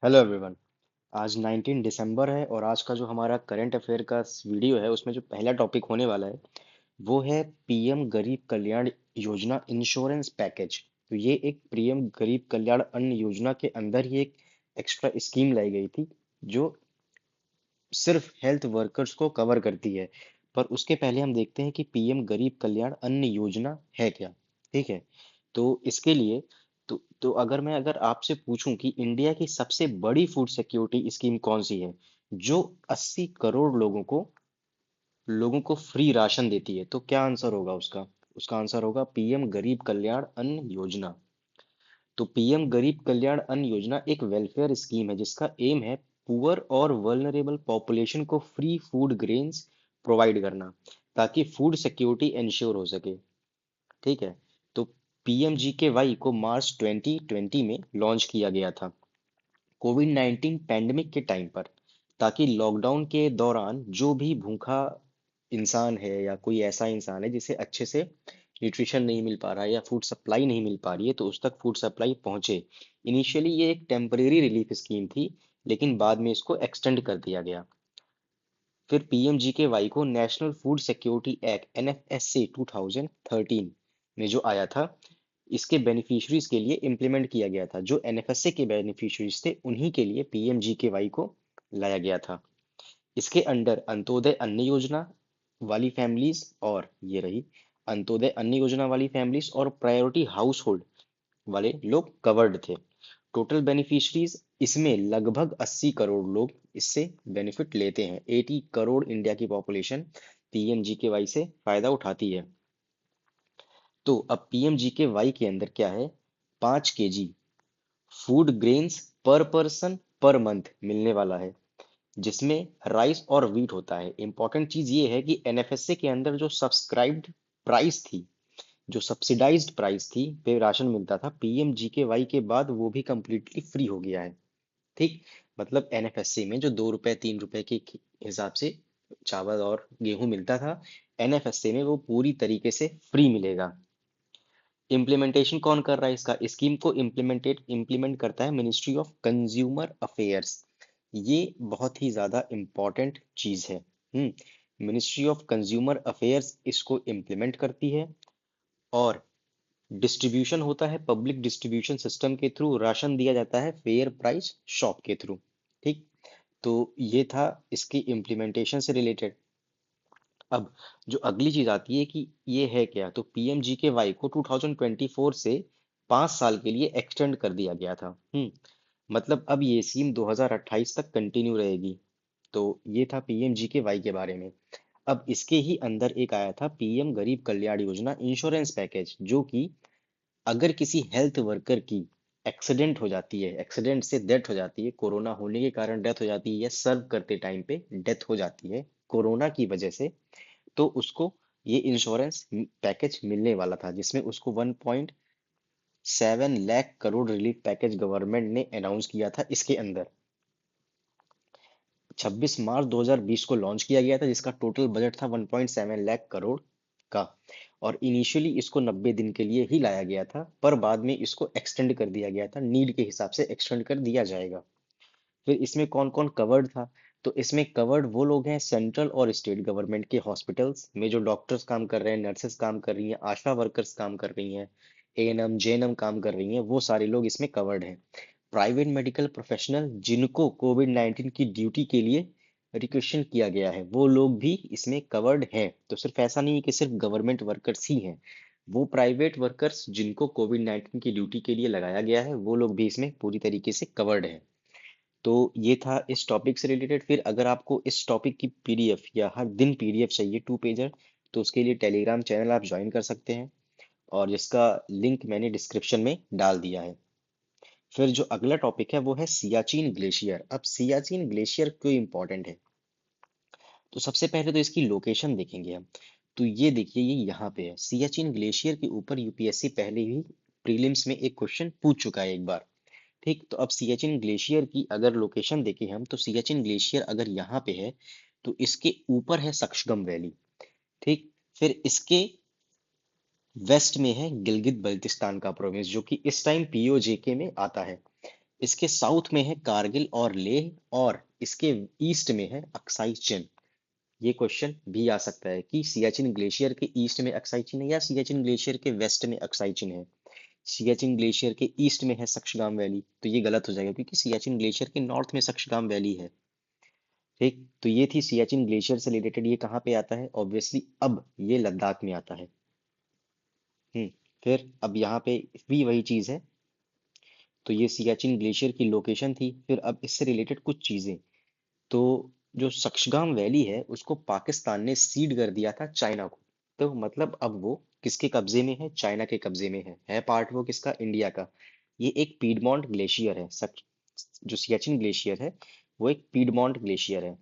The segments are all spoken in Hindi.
Hello everyone. आज 19 दिसंबर है और आज का जो हमारा करंट अफेयर का वीडियो है उसमें जो पहला टॉपिक होने वाला है वो है पीएम गरीब कल्याण योजना इंश्योरेंस पैकेज। तो ये एक पीएम गरीब कल्याण अन्न योजना के अंदर ही एक एक्स्ट्रा स्कीम लाई गई थी जो सिर्फ हेल्थ वर्कर्स को कवर करती है। पर उसके पहले हम देखते हैं कि पीएम गरीब कल्याण अन्न योजना है क्या। ठीक है। तो इसके लिए अगर आपसे पूछूं कि इंडिया की सबसे बड़ी फूड सिक्योरिटी स्कीम कौन सी है जो 80 करोड़ लोगों को फ्री राशन देती है, तो क्या आंसर होगा उसका। उसका आंसर होगा पीएम गरीब कल्याण अन्न योजना। तो पीएम गरीब कल्याण अन्न योजना एक वेलफेयर स्कीम है जिसका एम है पुअर और वल्नरेबल पॉपुलेशन को फ्री फूड ग्रेन्स प्रोवाइड करना ताकि फूड सिक्योरिटी इंश्योर हो सके। ठीक है। तो पीएमजीकेवाई को मार्च 2020 में लॉन्च किया गया था कोविड 19 पैंडेमिक के टाइम पर, ताकि लॉकडाउन के दौरान जो भी भूखा इंसान है या कोई ऐसा इंसान है जिसे अच्छे से न्यूट्रिशन नहीं मिल पा रहा है या फूड सप्लाई नहीं मिल पा रही है तो उस तक फूड सप्लाई पहुंचे। इनिशियली ये एक टेम्परेरी रिलीफ स्कीम थी लेकिन बाद में इसको एक्सटेंड कर दिया गया। फिर पीएमजीकेवाई को national food security act NFSA 2013 में जो आया था इसके बेनिफिशरीज के लिए इम्प्लीमेंट किया गया था। जो एनएफएसए के बेनिफिशरीज थे उन्हीं के लिए पीएमजीकेवाई को लाया गया था। इसके अंडर अंत्योदय अन्न योजना वाली फैमिलीज और ये रही अंत्योदय अन्न योजना वाली फैमिलीज और प्रायोरिटी हाउस होल्ड वाले लोग कवर्ड थे। टोटल बेनिफिशरीज इसमें लगभग 80 करोड़ लोग इससे बेनिफिट लेते हैं। 80 करोड़ इंडिया की पॉपुलेशन पीएमजीकेवाई से फायदा उठाती है। तो अब पीएमजीकेवाई के अंदर क्या है, 5 केजी फूड ग्रेन्स पर पर्सन पर मंथ मिलने वाला है जिसमें राइस और वीट होता है। इंपॉर्टेंट चीज ये है कि एनएफएसए के अंदर जो सब्सक्राइब्ड प्राइस थी, जो सब्सिडाइज्ड प्राइस थी पे राशन मिलता था, पीएमजीकेवाई के बाद वो भी कंप्लीटली फ्री हो गया है। ठीक। मतलब एनएफएससी में जो 2 रुपए 3 रुपए के हिसाब से चावल और गेहूं मिलता था, एनएफएससी में वो पूरी तरीके से फ्री मिलेगा। इम्प्लीमेंटेशन कौन कर रहा है इसका, स्कीम को इम्प्लीमेंट करता है मिनिस्ट्री ऑफ कंज्यूमर अफेयर्स। ये बहुत ही ज्यादा इंपॉर्टेंट चीज है। मिनिस्ट्री ऑफ कंज्यूमर अफेयर्स इसको इम्प्लीमेंट करती है। और डिस्ट्रीब्यूशन होता है पब्लिक डिस्ट्रीब्यूशन सिस्टम के थ्रू, राशन दिया जाता है फेयर प्राइस शॉप के थ्रू। ठीक। तो ये था इसकी इम्प्लीमेंटेशन से रिलेटेड। अब जो अगली चीज आती है कि ये है क्या, तो पीएमजीकेवाई को 2024 से 5 साल के लिए एक्सटेंड कर दिया गया था। मतलब अब ये स्कीम 2028 तक कंटिन्यू रहेगी। तो ये था पीएमजीकेवाई के बारे में। अब इसके ही अंदर एक आया था पीएम गरीब कल्याण योजना इंश्योरेंस पैकेज, जो कि अगर किसी हेल्थ वर्कर की एक्सीडेंट हो जाती है, एक्सीडेंट से डेथ हो जाती है, कोरोना होने के कारण डेथ हो जाती है या सर्व करते टाइम पे डेथ हो जाती है कोरोना की वजह से, तो उसको ये इंश्योरेंस पैकेज मिलने वाला था जिसमें उसको 1.7 lakh crore relief package government ने अनाउंस किया था। इसके अंदर 26 मार्च 2020 को लॉन्च किया गया था जिसका टोटल बजट था 1.7 लाख करोड़ का। और इनिशियली इसको 90 दिन के लिए ही लाया गया था पर बाद में इसको एक्सटेंड कर दिया गया था, नीड के हिसाब से एक्सटेंड कर दिया जाएगा। फिर इसमें कौन कौन कवर्ड था, तो इसमें कवर्ड वो लोग हैं सेंट्रल और स्टेट गवर्नमेंट के हॉस्पिटल्स में जो डॉक्टर्स काम कर रहे हैं, नर्सेस काम कर रही हैं, आशा वर्कर्स काम कर रही हैं, एएनएम जेएनएम काम कर रही हैं, वो सारे लोग इसमें कवर्ड हैं। प्राइवेट मेडिकल प्रोफेशनल जिनको कोविड 19 की ड्यूटी के लिए रिक्वेशन किया गया है वो लोग भी इसमें कवर्ड हैं। तो सिर्फ ऐसा नहीं है कि सिर्फ गवर्नमेंट वर्कर्स ही हैं, वो प्राइवेट वर्कर्स जिनको कोविड 19 की ड्यूटी के लिए लगाया गया है वो लोग भी इसमें पूरी तरीके से कवर्ड हैं। तो ये था इस टॉपिक से रिलेटेड। फिर अगर आपको इस टॉपिक की पीडीएफ या हर दिन पीडीएफ चाहिए 2 पेजर, तो उसके लिए टेलीग्राम चैनल आप ज्वाइन कर सकते हैं और जिसका लिंक मैंने डिस्क्रिप्शन में डाल दिया है। फिर जो अगला टॉपिक है वो है सियाचिन ग्लेशियर। अब सियाचिन ग्लेशियर क्यों इंपॉर्टेंट है, तो सबसे पहले तो इसकी लोकेशन देखेंगे हम। तो ये देखिए ये यहाँ पे है, सियाचिन ग्लेशियर के ऊपर यूपीएससी पहले ही प्रीलिम्स में एक क्वेश्चन पूछ चुका है एक बार। ठीक। तो अब सियाचिन ग्लेशियर की अगर लोकेशन देखें हम, तो सियाचिन ग्लेशियर अगर यहाँ पे है तो इसके ऊपर है सक्शगम वैली। ठीक। फिर इसके वेस्ट में है गिलगित बल्तिस्तान का प्रोविंस जो कि इस टाइम पीओजेके में आता है। इसके साउथ में है कारगिल और लेह, और इसके ईस्ट में है अक्साई चिन। ये क्वेश्चन भी आ सकता है कि सियाचिन ग्लेशियर के ईस्ट में अक्साई चिन है या सियाचिन ग्लेशियर के वेस्ट में अक्साई चिन है। सियाचिन ग्लेशियर के ईस्ट में है सक्सगाम वैली, तो ये गलत हो जाएगा क्योंकि सियाचिन ग्लेशियर के नॉर्थ में सक्सगाम वैली है। ठीक, तो ये थी सियाचिन ग्लेशियर से रिलेटेड। ये कहाँ पे आता है? ऑब्वियसली अब ये लद्दाख में आता है। हम्म फिर अब यहाँ पे भी वही चीज है। तो ये सियाचिन ग्लेशियर की लोकेशन थी। फिर अब इससे रिलेटेड कुछ चीजें। तो जो सक्सगाम वैली है उसको पाकिस्तान ने सीड कर दिया था चाइना को। तो मतलब अब वो किसके कब्जे में है? चाइना के कब्जे में है पार्ट वो किसका? इंडिया का। ये एक पीडमोंट ग्लेशियर है। जो सियाचिन ग्लेशियर है वो एक पीडमोंट ग्लेशियर है।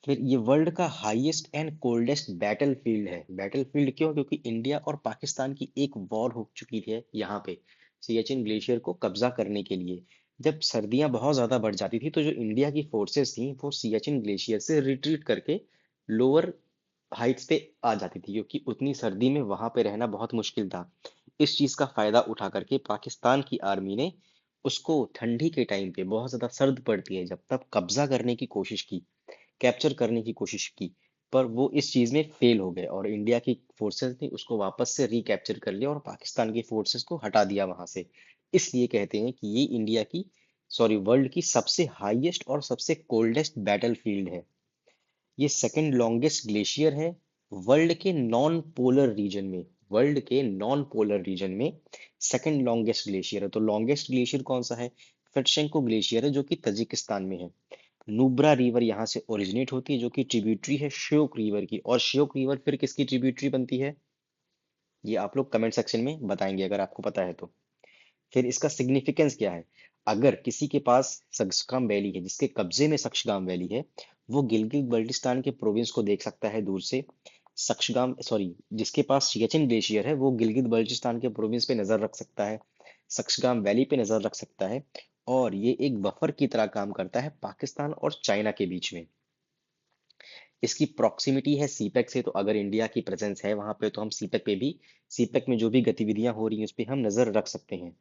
फिर ये वर्ल्ड का highest and coldest battle field है। बैटल फील्ड क्यों? क्योंकि इंडिया और पाकिस्तान की एक वॉर हो चुकी है यहाँ पे सियाचिन ग्लेशियर को कब्जा करने के लिए। जब सर्दियां बहुत ज्यादा बढ़ जाती थी तो जो इंडिया की फोर्सेस थी वो सियाचिन ग्लेशियर से रिट्रीट करके लोअर हाइट्स पे आ जाती थी, क्योंकि उतनी सर्दी में वहां पे रहना बहुत मुश्किल था। इस चीज का फायदा उठा करके पाकिस्तान की आर्मी ने उसको ठंडी के टाइम पे, बहुत ज्यादा सर्द पड़ती है जब, तब कब्जा करने की कोशिश की, कैप्चर करने की कोशिश की। पर वो इस चीज में फेल हो गए और इंडिया की फोर्सेस ने उसको वापस से रिकैप्चर कर लिया और पाकिस्तान की फोर्सेस को हटा दिया वहां से। इसलिए कहते हैं कि ये इंडिया की, सॉरी, वर्ल्ड की सबसे हाईएस्ट और सबसे कोल्डेस्ट बैटल फील्ड है। ये सेकंड लॉन्गेस्ट ग्लेशियर है वर्ल्ड के नॉन पोलर रीजन में। वर्ल्ड के नॉन पोलर रीजन में सेकंड लॉन्गेस्ट ग्लेशियर है। तो लॉन्गेस्ट ग्लेशियर कौन सा है? फिटशेंको ग्लेशियर है, जो कि तजिकिस्तान में है। नुब्रा रिवर यहाँ से ओरिजिनेट होती है, जो कि ट्रिब्यूटरी है श्योक रिवर की। और श्योक रिवर फिर किसकी ट्रिब्यूटरी बनती है? ये आप लोग कमेंट सेक्शन में बताएंगे अगर आपको पता है तो। फिर इसका सिग्निफिकेंस क्या है? अगर किसी के पास सक्सगाम वैली है, जिसके कब्जे में सक्सगाम वैली है, वो गिलगित बल्टिस्तान के प्रोविंस को देख सकता है दूर से। सक्सगाम, सॉरी, जिसके पास सियाचिन ग्लेशियर है वो गिलगित बल्टिस्तान के प्रोविंस पे नजर रख सकता है, सक्सगाम वैली पे नजर रख सकता है। और ये एक बफर की तरह काम करता है पाकिस्तान और चाइना के बीच में। इसकी प्रॉक्सिमिटी है सीपेक से, तो अगर इंडिया की प्रेजेंस है वहां पे तो हम सीपेक पे भी, सीपेक में जो भी गतिविधियां हो रही हैं उस पर हम नजर रख सकते हैं।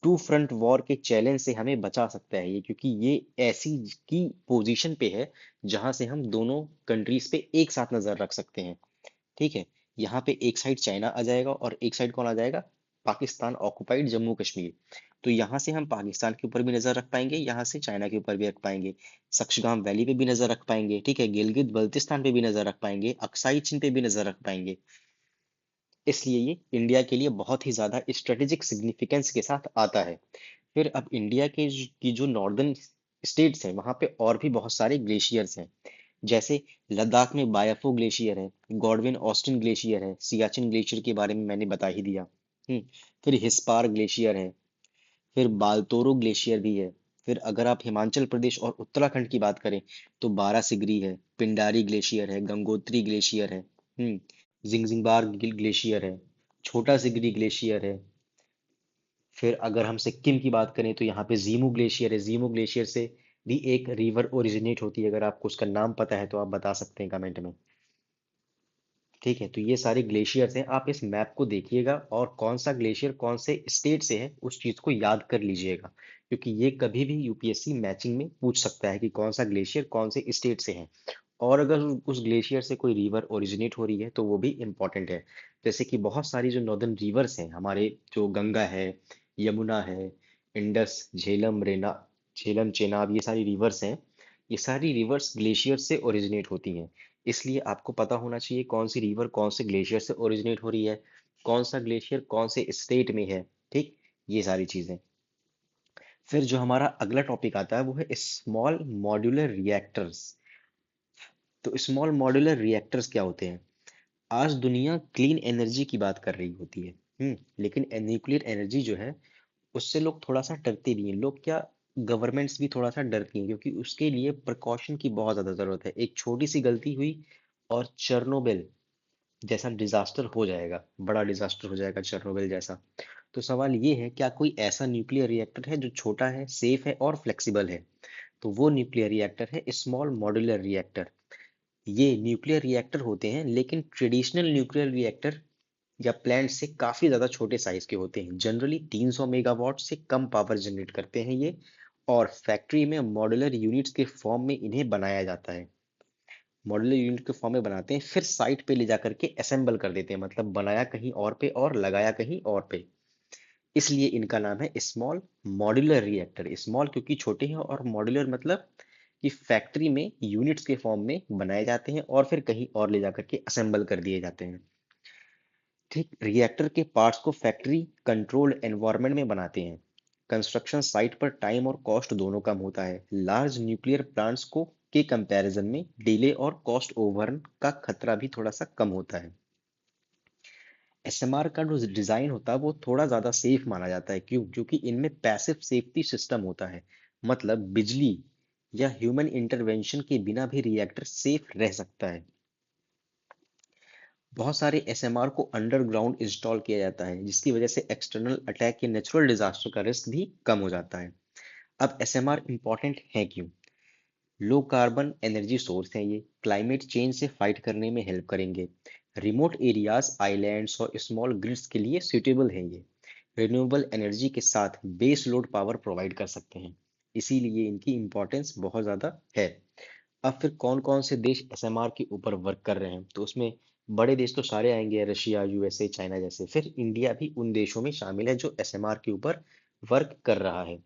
टू फ्रंट वॉर के चैलेंज से हमें बचा सकता है ये, क्योंकि ये ऐसी की पोजीशन पे है जहां से हम दोनों कंट्रीज पे एक साथ नजर रख सकते हैं। ठीक है, यहाँ पे एक साइड चाइना आ जाएगा और एक साइड कौन आ जाएगा? पाकिस्तान ऑक्युपाइड जम्मू कश्मीर। तो यहाँ से हम पाकिस्तान के ऊपर भी नजर रख पाएंगे, यहाँ से चाइना के ऊपर भी रख पाएंगे। सक्शगाम वैली पे भी नजर रख पाएंगे, ठीक है, गिलगित बल्तिस्तान पे भी नजर रख पाएंगे, अक्साई चिन पे भी नजर रख पाएंगे। इसलिए ये इंडिया के लिए बहुत ही ज्यादा स्ट्रेटेजिक सिग्निफिकेंस के साथ आता है। फिर अब इंडिया के की जो नॉर्दर्न स्टेट्स हैं वहां पे और भी बहुत सारे ग्लेशियर्स हैं। जैसे लद्दाख में बायाफो ग्लेशियर है, गॉडविन ऑस्टिन ग्लेशियर है, सियाचिन ग्लेशियर के बारे में मैंने बता ही दिया। हम्म फिर हिस्पार ग्लेशियर है, फिर बालतोरो ग्लेशियर भी है। फिर अगर आप हिमाचल प्रदेश और उत्तराखंड की बात करें तो बारासिगरी है, पिंडारी ग्लेशियर है, गंगोत्री ग्लेशियर है, जिंगजिंगबार ग्लेशियर है, छोटा सिगरी ग्लेशियर है। फिर अगर हम सिक्किम की बात करें तो यहाँ पे जीमू ग्लेशियर है। जीमू ग्लेशियर से भी एक रिवर ओरिजिनेट होती है, अगर आपको उसका नाम पता है तो आप बता सकते हैं कमेंट में। ठीक है, तो ये सारे ग्लेशियर्स हैं। आप इस मैप को देखिएगा और कौन सा ग्लेशियर कौन से स्टेट से है उस चीज को याद कर लीजिएगा, क्योंकि ये कभी भी यूपीएससी मैचिंग में पूछ सकता है कि कौन सा ग्लेशियर कौन से स्टेट से है। और अगर उस ग्लेशियर से कोई रिवर ओरिजिनेट हो रही है तो वो भी इम्पोर्टेंट है। जैसे कि बहुत सारी जो नॉर्दर्न रिवर्स हैं हमारे, जो गंगा है, यमुना है, इंडस, झेलम, रेना, झेलम, चेनाब, ये सारी रिवर्स हैं। ये सारी रिवर्स ग्लेशियर से ओरिजिनेट होती हैं। इसलिए आपको पता होना चाहिए कौन सी रिवर कौन से ग्लेशियर से ओरिजिनेट हो रही है, कौन सा ग्लेशियर कौन से स्टेट में है। ठीक, ये सारी चीजें। फिर जो हमारा अगला टॉपिक आता है वो है स्मॉल मॉड्यूलर रिएक्टर्स। तो स्मॉल मॉड्यूलर रिएक्टर्स क्या होते हैं? आज दुनिया क्लीन एनर्जी की बात कर रही होती है, लेकिन न्यूक्लियर एनर्जी जो है उससे लोग थोड़ा सा डरते भी हैं। लोग क्या, गवर्नमेंट्स भी थोड़ा सा डरती हैं, क्योंकि उसके लिए प्रिकॉशन की बहुत ज्यादा जरूरत है। एक छोटी सी गलती हुई और चेरनोबिल जैसा डिजास्टर हो जाएगा, बड़ा डिजास्टर हो जाएगा चेरनोबिल जैसा। तो सवाल ये है, क्या कोई ऐसा न्यूक्लियर रिएक्टर है जो छोटा है, सेफ है और फ्लेक्सिबल है? तो वो न्यूक्लियर रिएक्टर है स्मॉल मॉड्यूलर रिएक्टर। ये न्यूक्लियर रिएक्टर होते हैं, लेकिन ट्रेडिशनल न्यूक्लियर रिएक्टर या प्लांट से काफी ज्यादा छोटे साइज के होते हैं। जनरली 300 मेगावाट से कम पावर जनरेट करते हैं ये, और फैक्ट्री में मॉड्यूलर यूनिट्स के फॉर्म में इन्हें बनाया जाता है। मॉड्यूलर यूनिट के फॉर्म में बनाते हैं, फिर साइट पे ले जा करके असेंबल कर देते हैं, मतलब बनाया कहीं और पे और लगाया कहीं और पे। इसलिए इनका नाम है स्मॉल मॉड्यूलर रिएक्टर। स्मॉल क्योंकि छोटे हैं, और मॉड्यूलर मतलब कि फैक्ट्री में यूनिट्स के फॉर्म में बनाए जाते हैं और फिर कहीं और ले जाकर के असेंबल कर दिए जाते हैं। ठीक, रिएक्टर के पार्ट्स को फैक्ट्री कंट्रोल्ड एनवायरनमेंट में बनाते हैं। कंस्ट्रक्शन साइट पर टाइम और कॉस्ट दोनों कम होता है। लार्ज न्यूक्लियर प्लांट्स को के कंपैरिजन में डिले और कॉस्ट ओवररन का खतरा भी थोड़ा सा कम होता है। एसएमआर का जो डिजाइन होता है वो थोड़ा ज्यादा सेफ माना जाता है। क्यों? क्योंकि इनमें पैसिव सेफ्टी सिस्टम होता है, मतलब बिजली या ह्यूमन इंटरवेंशन के बिना भी रिएक्टर सेफ रह सकता है। बहुत सारे एसएमआर को अंडरग्राउंड इंस्टॉल किया जाता है, जिसकी वजह से एक्सटर्नल अटैक या नेचुरल डिजास्टर का रिस्क भी कम हो जाता है। अब एसएमआर इंपॉर्टेंट है क्यों? लो कार्बन एनर्जी सोर्स है ये, क्लाइमेट चेंज से फाइट करने में हेल्प करेंगे। रिमोट एरियाज, आइलैंड्स और स्मॉल ग्रिड्स के लिए सूटेबल है ये। रिन्यूएबल एनर्जी के साथ बेस लोड पावर प्रोवाइड कर सकते हैं, इसीलिए इनकी इंपॉर्टेंस बहुत ज़्यादा है। अब फिर कौन कौन से देश एसएमआर के ऊपर वर्क कर रहे हैं, तो उसमें बड़े देश तो सारे आएंगे, रशिया, यूएसए, चाइना जैसे। फिर इंडिया भी उन देशों में शामिल है जो एसएमआर के ऊपर वर्क कर रहा है।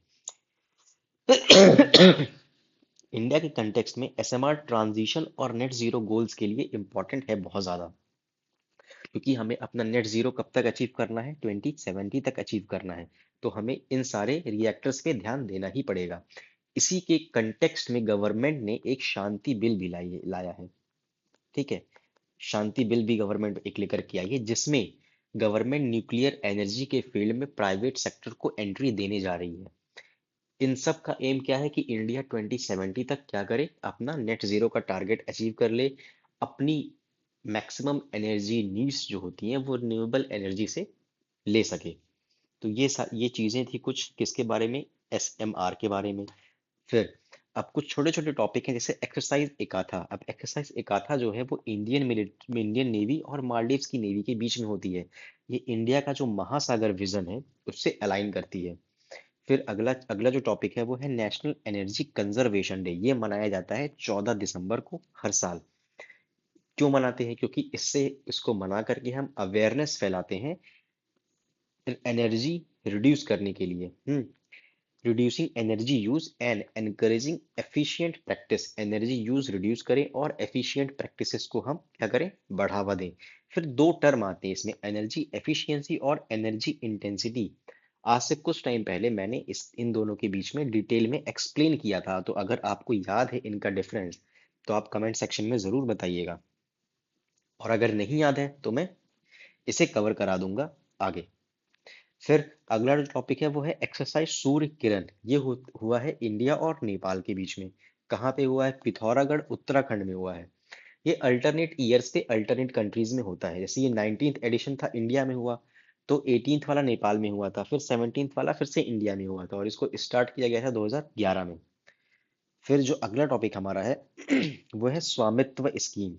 इंडिया के कंटेक्स्ट में एसएमआर ट्रांजिशन और नेट जीरो गोल्स के लिए इंपॉर्टेंट है बहुत ज़्यादा, क्योंकि हमें अपना नेट जीरो कब तक अचीव करना है? 2070 तक अचीव करना है। तो हमें इन सारे रिएक्टर्स पे ध्यान देना ही पड़ेगा। इसी के कंटेक्स्ट में गवर्नमेंट ने एक शांति बिल भी लाया है। ठीक है, शांति बिल भी गवर्नमेंट एक लेकर के आई है, जिसमें गवर्नमेंट न्यूक्लियर एनर्जी के फील्ड में प्राइवेट सेक्टर को एंट्री देने जा रही है। इन सब का एम क्या है कि इंडिया 2070 तक क्या करे? अपना नेट जीरो का टारगेट अचीव कर ले, अपनी मैक्सिमम एनर्जी नीड्स जो होती हैं वो रिन्यूएबल एनर्जी से ले सके। तो ये चीजें थी कुछ किसके बारे में? एसएमआर के बारे में। फिर अब कुछ छोटे छोटे टॉपिक हैं, जैसे एक्सरसाइज एकाथा। अब एक्सरसाइज एकाथा जो है वो इंडियन नेवी और मालदीव्स की नेवी के बीच में होती है। ये इंडिया का जो महासागर विजन है उससे अलाइन करती है। फिर अगला अगला जो टॉपिक है वो है नेशनल एनर्जी कंजर्वेशन डे। ये मनाया जाता है 14 दिसंबर को हर साल। क्यों मनाते हैं? क्योंकि इससे इसको मना करके हम अवेयरनेस फैलाते हैं एनर्जी रिड्यूस करने के लिए। Reducing energy use and encouraging efficient practice. Energy use reduce करें और एफिशिएंट प्रैक्टिसेस को हम क्या करें? बढ़ावा दें। फिर दो टर्म आते हैं इसमें, एनर्जी एफिशिएंसी और एनर्जी इंटेंसिटी। आज से कुछ टाइम पहले मैंने इन दोनों के बीच में डिटेल में एक्सप्लेन किया था, तो अगर आपको याद है इनका डिफरेंस तो आप कमेंट सेक्शन में जरूर बताइएगा, और अगर नहीं याद है तो मैं इसे कवर करा दूंगा आगे। फिर अगला जो टॉपिक है वो है एक्सरसाइज सूर्य किरण। ये हुआ है इंडिया और नेपाल के बीच में। कहाँ पे हुआ है? पिथौरागढ़, उत्तराखंड में हुआ है। ये अल्टरनेट ईयर्स पे अल्टरनेट कंट्रीज में होता है। जैसे ये 19th एडिशन था, इंडिया में हुआ, तो 18th वाला नेपाल में हुआ था, फिर 17th वाला फिर से इंडिया में हुआ था, और इसको स्टार्ट किया गया था 2011 में। फिर जो अगला टॉपिक हमारा है वो है स्वामित्व स्कीम।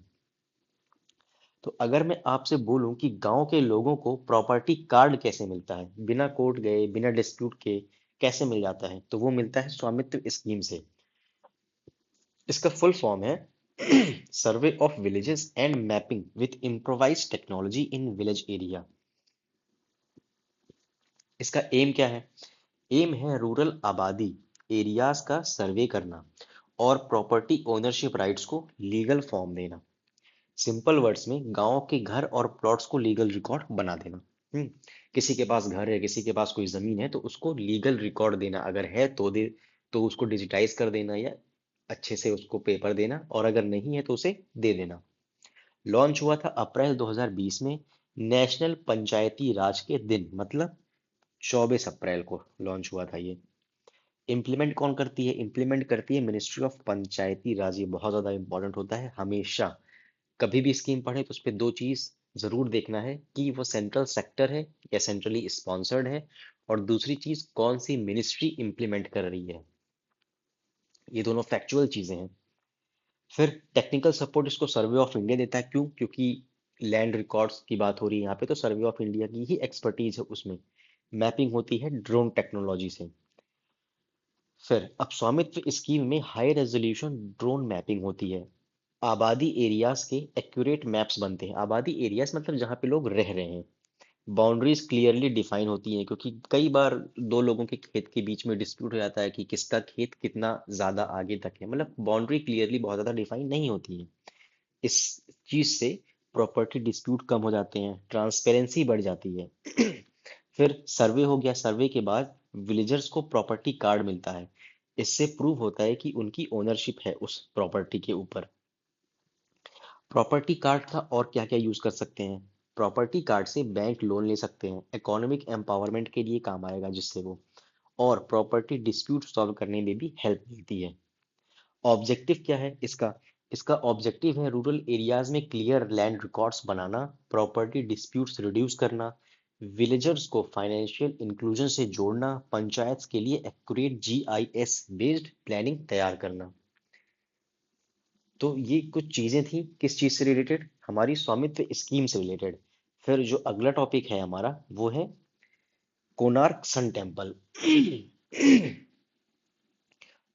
तो अगर मैं आपसे बोलूं कि गांव के लोगों को प्रॉपर्टी कार्ड कैसे मिलता है, बिना कोर्ट गए, बिना डिस्प्यूट के कैसे मिल जाता है, तो वो मिलता है स्वामित्व स्कीम से। इसका फुल फॉर्म है survey of villages and mapping with improvised technology in village area. इसका एम क्या है? एम है रूरल आबादी एरियाज का सर्वे करना और प्रॉपर्टी ओनरशिप राइट्स को लीगल फॉर्म देना। सिंपल वर्ड्स में गांव के घर और प्लॉट्स को लीगल रिकॉर्ड बना देना। हम्म किसी के पास घर है, किसी के पास कोई जमीन है, तो उसको लीगल रिकॉर्ड देना, अगर है तो दे, तो उसको डिजिटाइज कर देना या अच्छे से उसको पेपर देना, और अगर नहीं है तो उसे दे देना। लॉन्च हुआ था अप्रैल 2020 में, नेशनल पंचायती राज के दिन, मतलब 24 अप्रैल को लॉन्च हुआ था ये। इम्प्लीमेंट कौन करती है? इम्प्लीमेंट करती है मिनिस्ट्री ऑफ पंचायती राज। ये बहुत ज्यादा इंपॉर्टेंट होता है। हमेशा कभी भी स्कीम पढ़े तो उस पर दो चीज जरूर देखना है कि वो सेंट्रल सेक्टर है या सेंट्रली स्पॉन्सर्ड है, और दूसरी चीज कौन सी मिनिस्ट्री इंप्लीमेंट कर रही है। ये दोनों फैक्चुअल चीजें हैं। फिर टेक्निकल सपोर्ट इसको सर्वे ऑफ इंडिया देता है। क्यों? क्योंकि लैंड रिकॉर्ड्स की बात हो रही है यहाँ पे, तो सर्वे ऑफ इंडिया की ही एक्सपर्टीज है उसमें। मैपिंग होती है ड्रोन टेक्नोलॉजी से। फिर अब स्वामित्व स्कीम में हाई रेजोल्यूशन ड्रोन मैपिंग होती है। आबादी एरियाज के एक्यूरेट मैप्स बनते हैं। आबादी एरियाज मतलब जहाँ पे लोग रह रहे हैं। बाउंड्रीज क्लियरली डिफाइन होती हैं, क्योंकि कई बार दो लोगों के खेत के बीच में डिस्प्यूट हो जाता है कि किसका खेत कितना ज्यादा आगे तक है, मतलब बाउंड्री क्लियरली बहुत ज्यादा डिफाइन नहीं होती है। इस चीज से प्रॉपर्टी डिस्प्यूट कम हो जाते हैं, ट्रांसपेरेंसी बढ़ जाती है। फिर सर्वे हो गया। सर्वे के बाद विलेजर्स को प्रॉपर्टी कार्ड मिलता है। इससे प्रूव होता है कि उनकी ओनरशिप है उस प्रॉपर्टी के ऊपर। प्रॉपर्टी कार्ड का और क्या क्या यूज कर सकते हैं? प्रॉपर्टी कार्ड से बैंक लोन ले सकते हैं, इकोनॉमिक एम्पावरमेंट के लिए काम आएगा जिससे वो, और प्रॉपर्टी डिस्प्यूट सॉल्व करने में भी हेल्प मिलती है। ऑब्जेक्टिव क्या है इसका? इसका ऑब्जेक्टिव है रूरल एरियाज में क्लियर लैंड रिकॉर्ड्स बनाना, प्रॉपर्टी डिस्प्यूट्स रिड्यूस करना, विलेजर्स को फाइनेंशियल इंक्लूजन से जोड़ना, पंचायत के लिए एक्यूरेट जीआईएस बेस्ड प्लानिंग तैयार करना। तो ये कुछ चीजें थी किस चीज से रिलेटेड, हमारी स्वामित्व स्कीम से रिलेटेड। फिर जो अगला टॉपिक है हमारा वो है कोणार्क सन टेम्पल।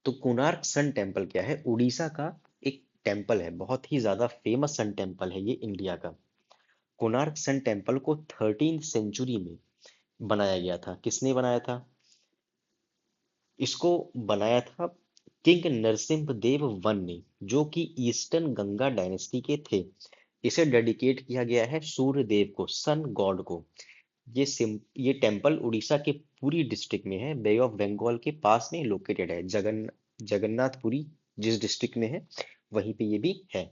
तो कोणार्क सन टेम्पल क्या है? उड़ीसा का एक टेम्पल है, बहुत ही ज्यादा फेमस सन टेम्पल है ये इंडिया का। कोणार्क सन टेम्पल को 13th सेंचुरी में बनाया गया था। किसने बनाया था? इसको बनाया था किंग नरसिम्ह देव वन ने, जो कि ईस्टर्न गंगा डायनेस्टी के थे। इसे डेडिकेट किया गया है सूर्य देव को, सन गॉड को। ये टेम्पल उड़ीसा के पुरी डिस्ट्रिक्ट में है, बे ऑफ बंगाल के पास में लोकेटेड है। जगन्नाथपुरी जिस डिस्ट्रिक्ट में है वहीं पे ये भी है।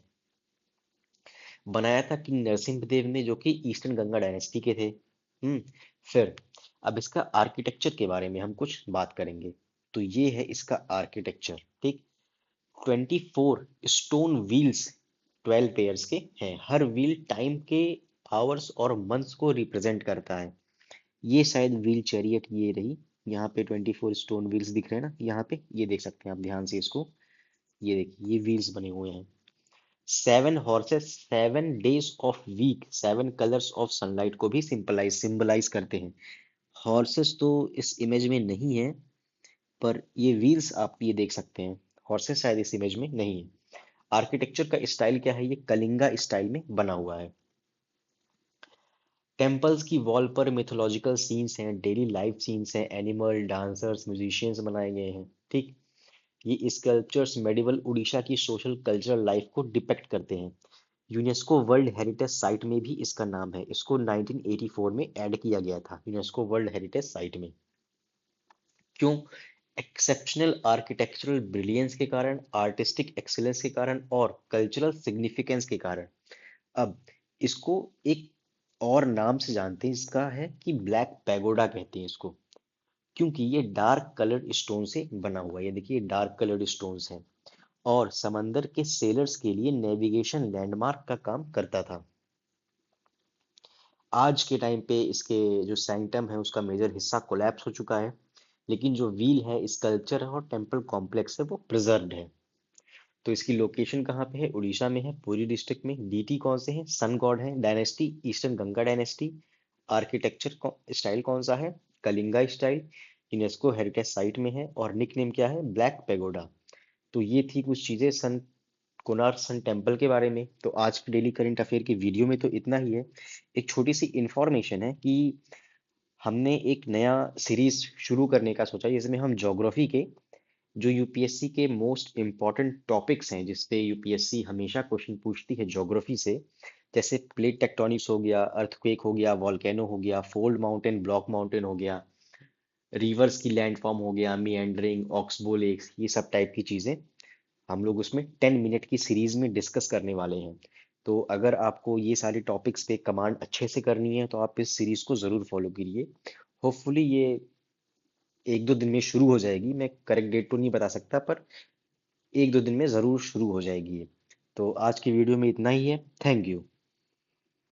बनाया था किंग नरसिम्ह देव ने, जो कि ईस्टर्न गंगा डायनेस्टी के थे। हम्म। फिर अब इसका आर्किटेक्चर के बारे में हम कुछ बात करेंगे। तो ये है इसका आर्किटेक्चर, ठीक। 24 स्टोन व्हील्स 12 पेयर्स के हैं। हर व्हील टाइम के आवर्स और मंथ्स को रिप्रेजेंट करता है। ये शायद व्हील चैरियट ये रही। यहाँ पे 24 स्टोन व्हील्स दिख रहे हैं ना, यहाँ पे ये देख सकते हैं आप ध्यान से इसको। ये देखिए ये व्हील्स बने हुए हैं। 7 horses, 7 days of week, 7 colours of sunlight को भी सिंबलाइज करते हैं। हॉर्सेस तो इस इमेज में नहीं है, पर ये व्हील्स आप ये देख सकते हैं। हॉर्सेस शायद इस इमेज में नहीं है। आर्किटेक्चर का स्टाइल क्या है? ये कलिंगा स्टाइल में बना हुआ है। टेम्पल्स की वॉल पर मिथोलॉजिकल सीन्स हैं, डेली लाइफ सीन्स हैं, एनिमल, डांसर्स, म्यूजिशियंस बनाए गए हैं, ठीक। ये स्कल्पचर्स मेडिवल उड़ीसा की सोशल कल्चरल लाइफ को डिपेक्ट करते हैं। यूनेस्को वर्ल्ड हेरिटेज साइट में भी इसका नाम है। इसको 1984 में ऐड किया गया था यूनेस्को वर्ल्ड हेरिटेज साइट में। क्यों? एक्सेप्शनल आर्किटेक्चरल ब्रिलियंस के कारण, आर्टिस्टिक एक्सीलेंस के कारण और कल्चरल सिग्निफिकेंस के कारण। अब इसको एक और नाम से जानते हैं, इसका है कि ब्लैक पैगोडा कहते हैं इसको। क्योंकि ये डार्क कलर्ड स्टोन से बना हुआ है। ये देखिए डार्क कलर्ड स्टोन्स हैं, और समंदर के सेलर्स के लिए नेविगेशन लैंडमार्क का काम करता था। आज के टाइम पे इसके जो सैंक्टम है उसका मेजर हिस्सा कोलैप्स हो चुका है, लेकिन जो व्हील है, स्कल्पचर है और टेम्पल कॉम्प्लेक्स है वो प्रिजर्व्ड है। तो इसकी लोकेशन कहाँ पे है? उड़ीसा में है, पुरी डिस्ट्रिक्ट में। डीटी कौन से हैं? सन गॉड है, dynasty eastern Ganga dynasty. Architecture style कौन सा है? Kalinga style. UNESCO heritage site में है, और निक नेम क्या है? Black pagoda. तो ये थी कुछ चीजें सन कोणार्क सन टेम्पल के बारे में। तो आज की डेली करंट अफेयर की वीडियो में तो इतना ही है। एक छोटी सी इंफॉर्मेशन है कि हमने एक नया सीरीज शुरू करने का सोचा, जिसमें हम ज्योग्राफी के जो यूपीएससी के मोस्ट इंपॉर्टेंट टॉपिक्स हैं, जिसपे यूपीएससी हमेशा क्वेश्चन पूछती है ज्योग्राफी से, जैसे प्लेट टेक्टोनिक्स हो गया, अर्थक्वेक हो गया, वॉल्केनो हो गया, फोल्ड माउंटेन, ब्लॉक माउंटेन हो गया, रिवर्स की लैंडफॉर्म हो गया, मिएंडरिंग, ऑक्सबो लेक्स, ये सब टाइप की चीजें हम लोग उसमें 10 मिनट की सीरीज में डिस्कस करने वाले हैं। तो अगर आपको ये सारे टॉपिक्स पे कमांड अच्छे से करनी है तो आप इस सीरीज को जरूर फॉलो कीजिए। होपफुली ये 1-2 दिन में शुरू हो जाएगी। मैं करेक्ट डेट तो नहीं बता सकता, पर 1-2 दिन में जरूर शुरू हो जाएगी ये। तो आज की वीडियो में इतना ही है। Thank you.